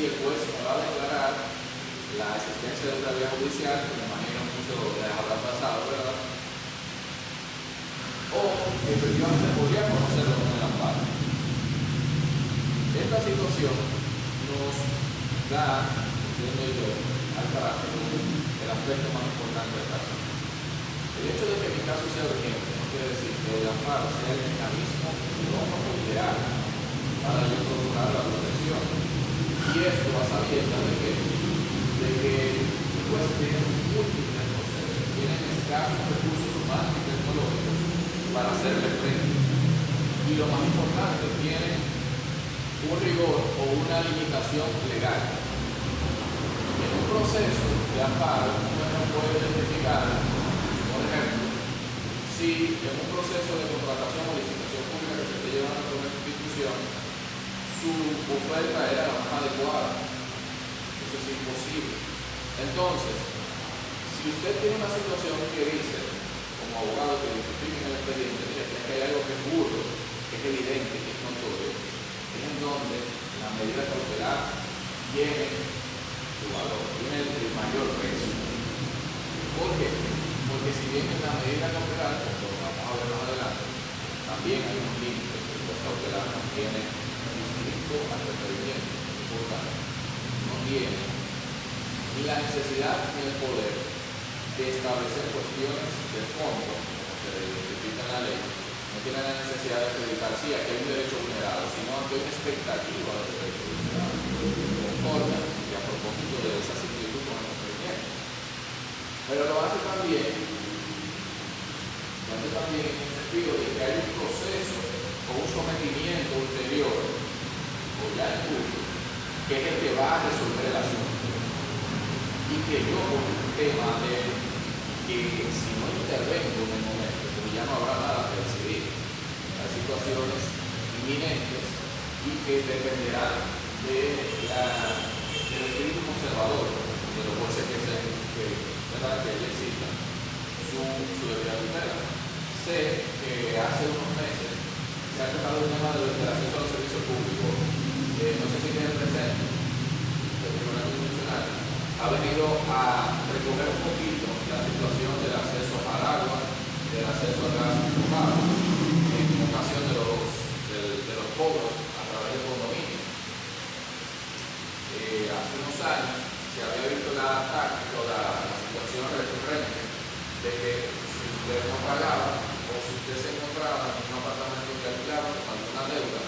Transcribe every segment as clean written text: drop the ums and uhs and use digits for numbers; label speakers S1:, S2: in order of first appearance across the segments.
S1: sí el juez me va a declarar la existencia de una vía judicial, que me imagino mucho les habrá pasado, ¿verdad? O efectivamente podría conocerlo con el amparo. Esta situación nos da, entiendo yo, al carácter el aspecto más importante del caso. El hecho de que mi caso sea urgente no quiere decir que el amparo sea el mecanismo idóneo o ideal para yo procurar la protección. Y esto a sabiendas de que pues tienen múltiples procesos, tienen escasos recursos humanos y tecnológicos para hacerle frente. Y lo más importante, tienen un rigor o una limitación legal. En un proceso de amparo, uno no puede identificar, por ejemplo, si en un proceso de contratación o licitación pública que se esté llevando por una institución, su oferta era la más adecuada. Eso es imposible. Entonces, si usted tiene una situación que dice, como abogado que identifique en el expediente, mire, que hay algo que es burdo, que es evidente, que es notorio, es en donde la medida cautelar tiene su valor, tiene el mayor peso. ¿Por qué? Porque si bien en la medida cautelar, como vamos a ver más adelante, también hay unos límites, el juez cautelar no tiene distinto al referimiento, no tiene ni la necesidad ni el poder de establecer cuestiones de fondo, como se identifica en la ley. No tiene la necesidad de acreditar si aquí hay un derecho vulnerado, sino que hay una expectativa de derecho vulnerado, conforme y a propósito de esa similitud con el procedimiento. Pero lo hace también en el sentido de que hay un proceso o un sometimiento ulterior, o ya en curso, que es el que va a resolver el asunto. Y que yo con un tema de que si no intervengo en el momento, pues ya no habrá nada que decidir. Hay situaciones inminentes y que dependerán del espíritu conservador de los jueces que ejercitan su debida tutela. Sé que hace unos meses se ha tratado el tema del acceso a los servicios públicos. No sé si tienen presente el Tribunal Constitucional ha venido a recoger un poquito la situación del acceso al agua, del acceso al gas provocado en ocasión de los cobros a través de condominios. Hace unos años se había visto la táctica o la situación recurrente de que si usted no pagaba o si usted se encontraba en un apartamento que alquilaba con alguna deuda,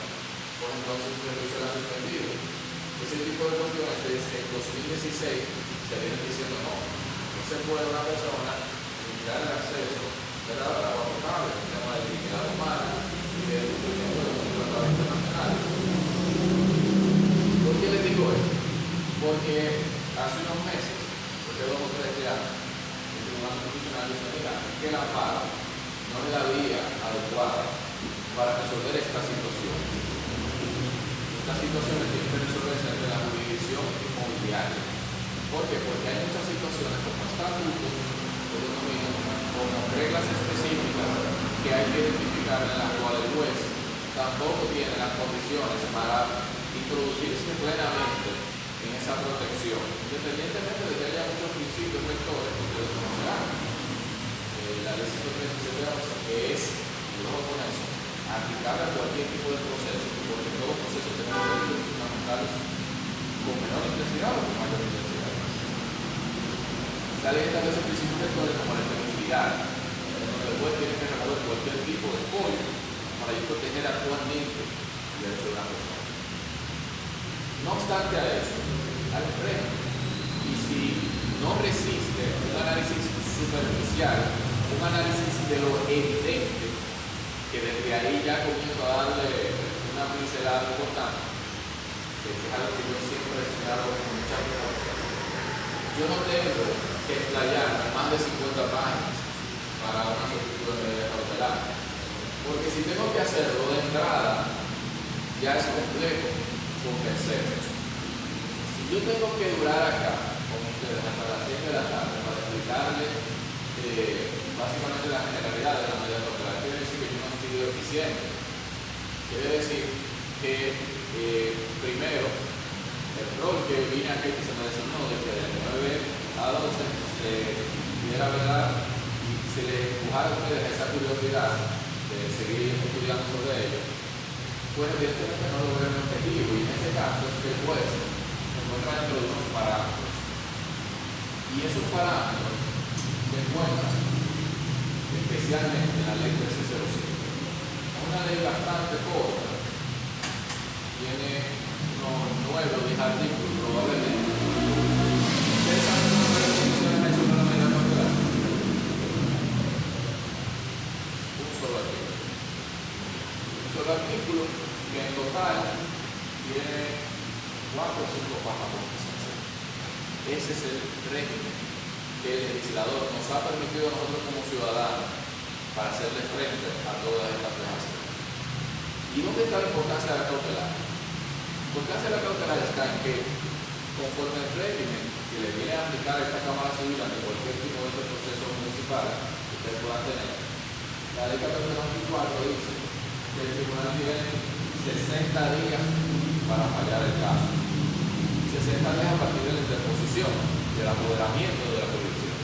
S1: pues entonces el servicio era suspendido. Ese tipo de cuestiones desde el 2016 se vienen diciendo no se puede una persona limitar el acceso al agua potable, el tema de dignidad humana y del cumplimiento de los tratados internacionales. ¿Por qué les digo esto? Porque hace unos meses, porque 2 o 3 años, el Tribunal Constitucional dice que el amparo no es la vía adecuada para resolver esta situación. Estas situaciones tienen que resolverse entre la jurisdicción inmobiliaria. ¿Por qué? Porque hay muchas situaciones como estatutos, como reglas específicas que hay que identificar en las cuales el juez tampoco tiene las condiciones para introducirse plenamente en esa protección, independientemente de que haya muchos principios rectores que ustedes conocerán. La ley 137 que es, y luego con eso, aplicable a cualquier tipo de proceso, porque todo proceso tiene derechos fundamentales con menor intensidad o con mayor intensidad. Esta ley establece principios rectores como la efectividad, donde el juez tiene que remover cualquier tipo de apoyo para proteger actualmente el derecho de una persona. No obstante a eso, hay un freno, y si no resiste un análisis superficial, un análisis de lo evidente, que desde ahí ya comienzo a darle una pincelada importante, que es algo que yo siempre he señalado con mucha frecuencia. Yo no tengo que explayarme más de 50 páginas para una solicitud de medida cautelar, porque si tengo que hacerlo de entrada, ya es complejo convencer. Si yo tengo que durar acá con ustedes hasta las 7 de la tarde para explicarles básicamente la generalidad de la medida cautelar, quiere decir que yo no he sido eficiente. Quiere decir que primero el rol que vine aquí que se me designó de que de 9 a 12 se diera verdad y se le empujara a ustedes esa curiosidad de seguir estudiando sobre ello, pues evidentemente no lo veo en objetivo, y en ese caso es que el juez se encuentra dentro de unos parámetros. Y esos parámetros se encuentran especialmente en la ley 1305. Es una ley bastante corta, tiene unos 9 o 10 artículos probablemente. ¿Ustedes saben cómo se definiciones hay sobre la medida cautelar? Un solo artículo. Un solo artículo que en total tiene 4 o 5 párrafos. Ese es el régimen que el legislador nos ha permitido a nosotros como ciudadanos para hacerle frente a todas estas vejaciones. ¿Y dónde está la importancia de la cautelar? La importancia de la cautelar está en que, conforme el régimen que le viene a aplicar a esta Cámara Civil ante cualquier tipo de proceso municipal que ustedes puedan tener, la ley 1494 dice que el tribunal tiene 60 días para fallar el caso. 60 días a partir de la interposición, del apoderamiento de la jurisdicción.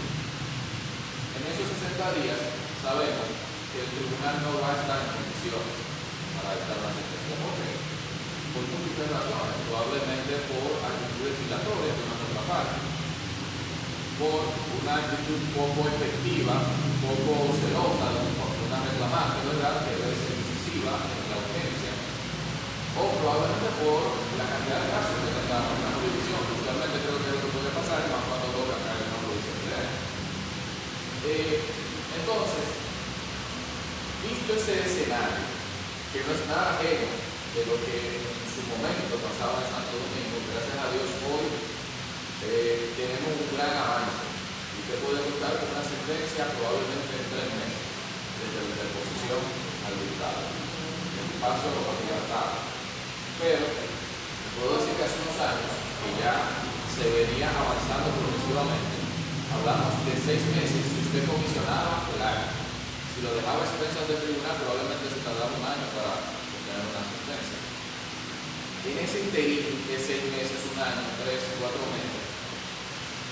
S1: En esos 60 días sabemos que el tribunal no va a estar en condiciones para dictar una sentencia. ¿Por qué? Por múltiples razones. Probablemente por actitudes dilatorias de nuestra parte, por una actitud poco efectiva, poco celosa de una reclamante, ¿verdad?, que debe ser decisiva en la urgencia, o probablemente por la cantidad de casos que tengamos en la jurisdicción. Usualmente creo que es lo que puede pasar, más cuando toca caer en una jurisdicción directa. Entonces, visto ese escenario, que no es nada ajeno de lo que en su momento pasaba en Santo Domingo, gracias a Dios hoy tenemos un gran avance. Y usted puede contar con una sentencia probablemente en 3 meses, desde la interposición al dictado. El paso a los libertad. Pero puedo decir que hace unos años que ya se venía avanzando progresivamente. Hablamos de 6 meses. Si usted comisionaba el acto, si lo dejaba a expensas del tribunal, probablemente se tardaba un año para obtener una sentencia. En ese interín de 6 meses, un año, 3, 4 meses,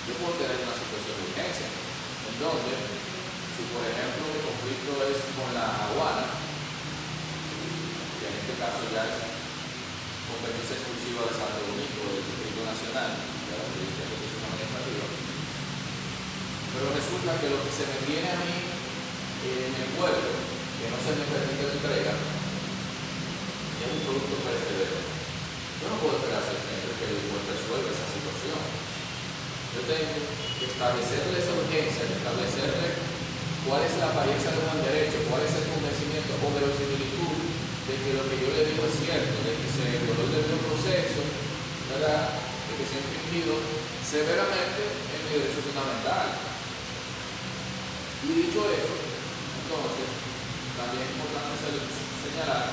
S1: yo puedo tener una situación de urgencia, en donde, si por ejemplo el conflicto es con la aduana, que en este caso ya es competencia exclusiva de Santo Domingo, del Distrito Nacional, de la Jurisdicción de Justicia Administrativa. Pero resulta que lo que se me viene a mí en el pueblo, que no se me permite la entrega, es un producto perecedero. Yo no puedo esperar 6 meses que el juez resuelva esa situación. Yo tengo que establecerle esa urgencia, establecerle cuál es la apariencia de un buen derecho, cuál es el convencimiento o verosimilitud de que lo que yo le digo es cierto, de que se violó el debido proceso, ¿verdad?, de que se ha infringido severamente en mi derecho fundamental. Y dicho eso, entonces, también es importante señalar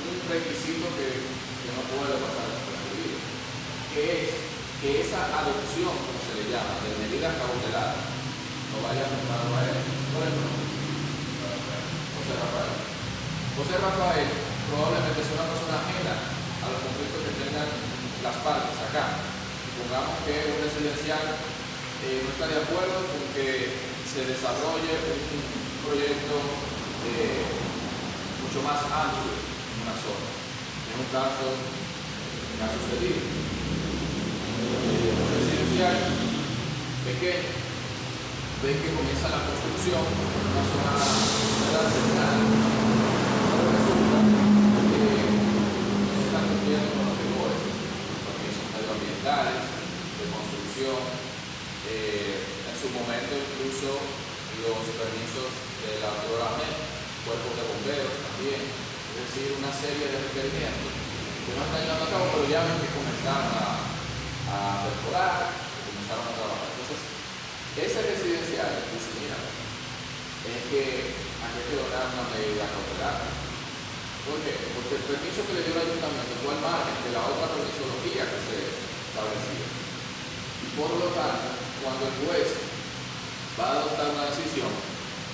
S1: un requisito que no puede pasar desapercibido, que es que esa adopción, como se le llama, de medidas cautelares, no vaya afectando a él. Por ejemplo, José Rafael probablemente es una persona ajena a los conflictos que tengan las partes acá. Supongamos que un residencial no está de acuerdo con que se desarrolle un proyecto mucho más amplio en una zona. En un caso que ha sucedido. Un residencial pequeño, ven que comienza la construcción en una zona cercana. Con los rigores, los permisos medioambientales, de construcción, en su momento incluso los permisos de la autoridad, cuerpos de bomberos también, es decir, una serie de requerimientos que no están llevando a cabo, pero ya ven que comenzaron a perforar, que comenzaron a trabajar. Entonces, ese residencial dice, mira, es que hay que lograr una medida cautelar. ¿Por qué? Porque el permiso que le dio el ayuntamiento fue al margen de la otra permisología que se establecía. Y por lo tanto, cuando el juez va a adoptar una decisión,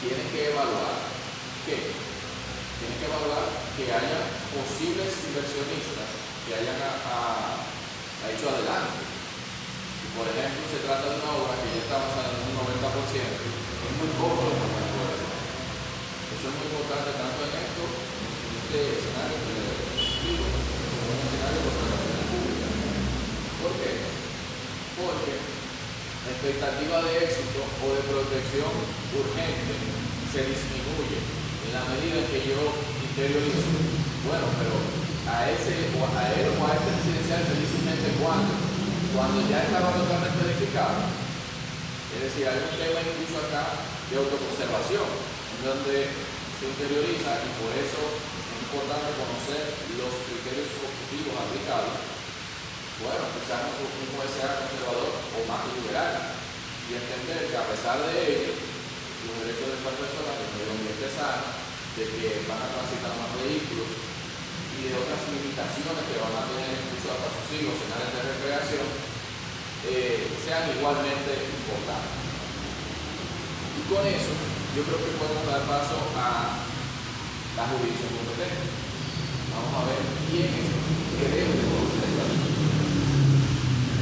S1: tiene que evaluar ¿qué? Tiene que evaluar que haya posibles inversionistas que hayan hecho adelante está basada en un 90%, es muy poco lo que puede hacer. Eso es muy importante tanto en esto, en este escenario que le digo, como en un escenario de relaciones públicas. ¿Por qué? Porque la expectativa de éxito o de protección urgente se disminuye en la medida en que yo interiorizo. Bueno, pero a ese o a él o a este residencial difícilmente cuando ya estaba totalmente edificado. Es decir, hay un tema incluso acá de autoconservación, en donde se interioriza y por eso es importante conocer los criterios objetivos aplicables. Bueno, quizás un juez sea conservador o más liberal y entender que a pesar de ello, los derechos de las personas, del medio ambiente sano, de que van a transitar más vehículos y de otras limitaciones que van a tener incluso hasta sus hijos en áreas de recreación, sean igualmente importantes. Y con eso, yo creo que podemos dar paso a la jurisdicción competente. Vamos a ver quién es que debe de conocer esta ley.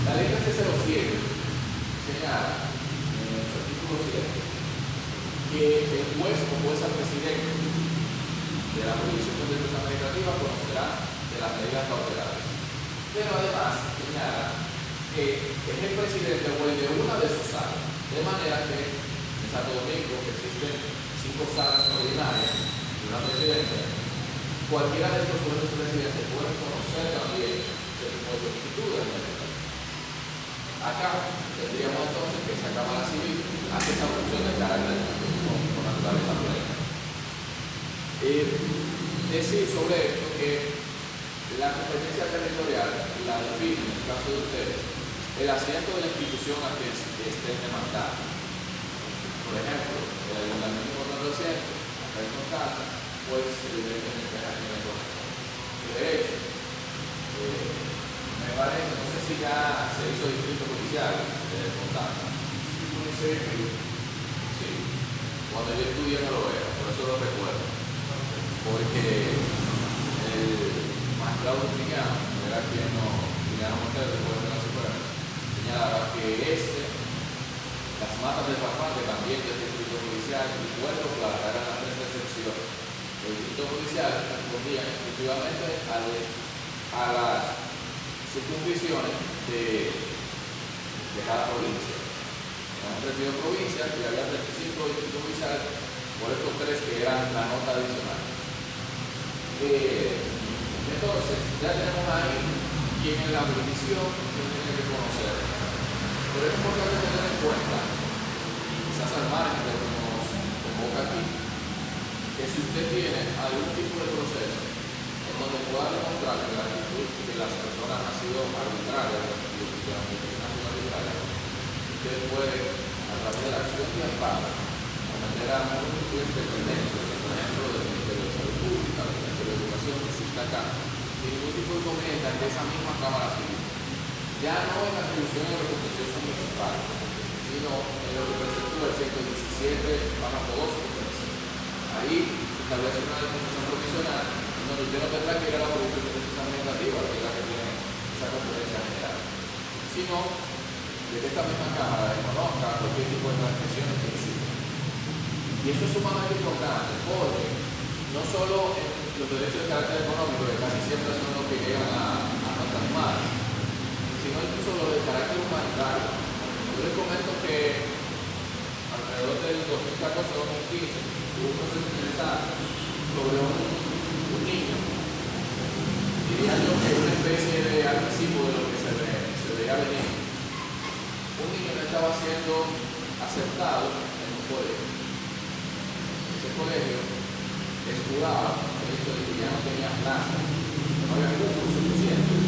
S1: La ley 1307 señala en su artículo 7 que el juez o jueza presidente de la jurisdicción contenciosa administrativa conocerá de las medidas cautelares. Pero además señala que es el presidente o el de una de sus salas. De manera que en Santo Domingo existen 5 salas ordinarias de una presidencia. Cualquiera de estos jueces presidentes puede conocer también ese tipo de solicitudes. Acá tendríamos entonces que esa Cámara Civil hace esa función de carácter con naturaleza plena. Decir sobre esto que la competencia territorial la define, en el caso de ustedes, el asiento de la institución a que estén demandando. Por ejemplo, el ayuntamiento con el asiento, acá en Constanza, pues evidentemente es aquí en el corresponde. De hecho, me parece, no sé si ya se hizo distrito judicial de Constanza. Sí, cuando yo estudié no lo era, por eso lo recuerdo. Porque el magistrado dominicano, era quien no Montero, después de la Suprema, señalaba que las matas de Farfán, que también del distrito judicial y Puerto Plata eran las 3 excepciones. El distrito judicial respondía exclusivamente a las circunscripciones de cada provincia. Eran 32 provincias y había 35 distritos judiciales por estos 3 que eran la nota adicional. Entonces, ya tenemos ahí quién es la jurisdicción, quién tiene que conocer. Pero es importante tener en cuenta, y quizás al margen de lo que nos convoca aquí, que si usted tiene algún tipo de proceso en donde pueda demostrar que la actitud de las personas ha sido arbitraria, usted puede, a través de la acción de amparo, cometer a múltiples dependencias, por ejemplo, del Ministerio de Salud Pública, del Ministerio de Educación, que existe acá, sin ningún tipo de inconveniente ante esa misma Cámara Civil. Ya no en la atribución de los contenciosos municipales, sino en lo que presentó el 117/2. Ahí se establece una disposición provisional en donde usted no tendrá que ir a la jurisdicción administrativa, que es la que tiene esa competencia general, sino de que esta misma Cámara reconozca cualquier tipo de transgresiones que existen. Y eso es sumamente importante porque no solo en los derechos de carácter económico, que casi siempre son los que llegan a nuestras manos, sino incluso los de carácter humanitario. Yo les comento que alrededor del 2014-2015 hubo un proceso interesante sobre un niño, diría yo que una especie de anticipo de lo que se veía venir. Un niño que estaba siendo aceptado en un colegio. Ese colegio escudaba el hecho de que ya no tenía plaza, no había cupos suficientes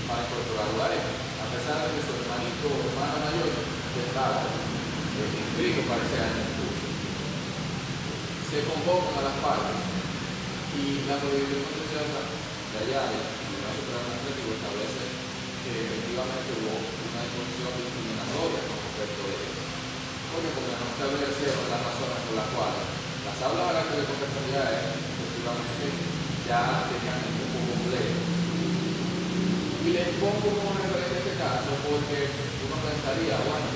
S1: para incorporar lugares, a pesar de que su hermanito o hermana mayor estaba inscrito para ese año de curso. Se convocan a las partes y la jurisdicción contenciosa de allá, el Tribunal Superior Administrativo, establece que efectivamente hubo una disposición discriminatoria con respecto a eso. Porque no establecieron las razones por las cuales las aulas a las que le correspondía a él, efectivamente, ya tenían el cupo completo. Y les pongo como referencia este caso porque uno pensaría, bueno,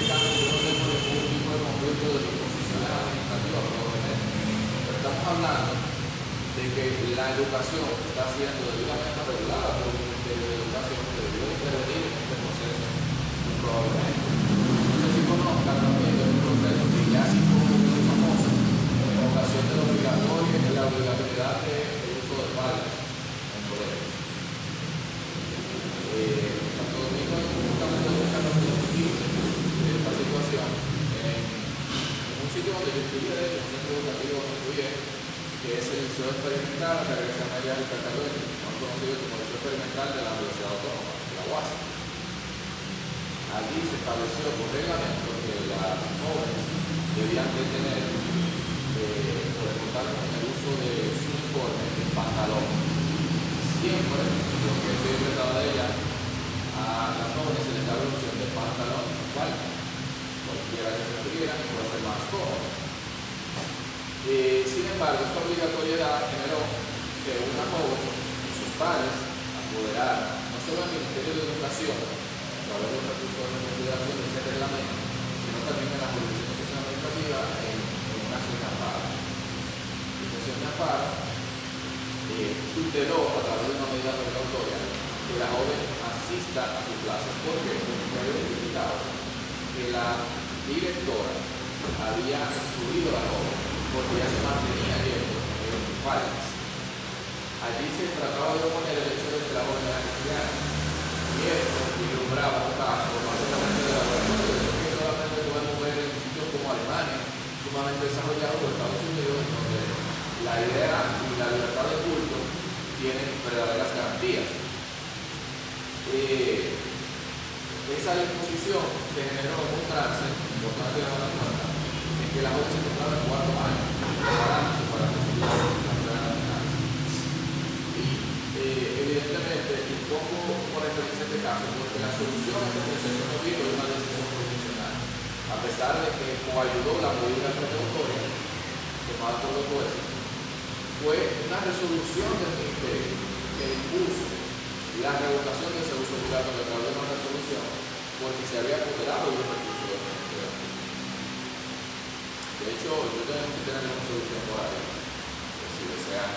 S1: este caso yo no tengo ningún tipo de conflicto de disposiciones administrativas probablemente. Pero estamos hablando de que la educación está siendo debidamente regulada por un Ministerio de Educación que debió intervenir en este proceso muy probablemente. No sé si conozcan también de un proceso que ya sí fue muy famoso en ocasión de la obligatoriedad del uso de faldas en colegios. Santo Domingo es justamente un caso discutible de esta situación en un sitio donde yo estudié, de hecho, un centro educativo donde estudié, que es el Liceo Experimental de Regresa María del Cataluña, más conocido como el Liceo Experimental de la Universidad Autónoma, de la UAS. Allí se estableció por reglamento que las jóvenes debían de tener, por contar con el uso de su uniforme en pantalón. Siempre, lo que se trataba de ella, a las jóvenes se les daba la opción de pantalón y falda. Cualquiera que prefirieran y puede ser más cómodo. Sin embargo, esta obligatoriedad generó que una joven y sus padres apoderaran no solo al Ministerio de Educación, a través de los recursos de consideración de ese reglamento, sino también en la jurisdicción administrativa en una acción de amparo. La acción de amparo tuteló a través de una medida precautoria que la joven asista a sus clases porque se había identificado que la directora había excluido a la joven porque ya se mantenía yendo en faldas. Allí se trataba de oponer el hecho de que la joven era cristiana. Y esto vislumbraba un caso básicamente de laboratorio, que solamente podemos ver en sitios como Alemania, sumamente desarrollados por Estados Unidos, en donde la idea y la libertad de culto tienen verdaderas garantías. Esa disposición se generó en un trance importante de la cuenta, en que la joven se encontraba en 4 años preparándose para recibir la carrera nacional. Y evidentemente, un poco por referencia a este caso, porque la solución a este proceso no vino de una decisión profesional, a pesar de que coayudó la medida precautoria tomada por los jueces, fue una resolución del Ministerio que impuso la revocación de ese uso obligatorio a través de una resolución porque se había apoderado de un recurso de la. De hecho, yo tengo que tener una solución por ahí, si desean.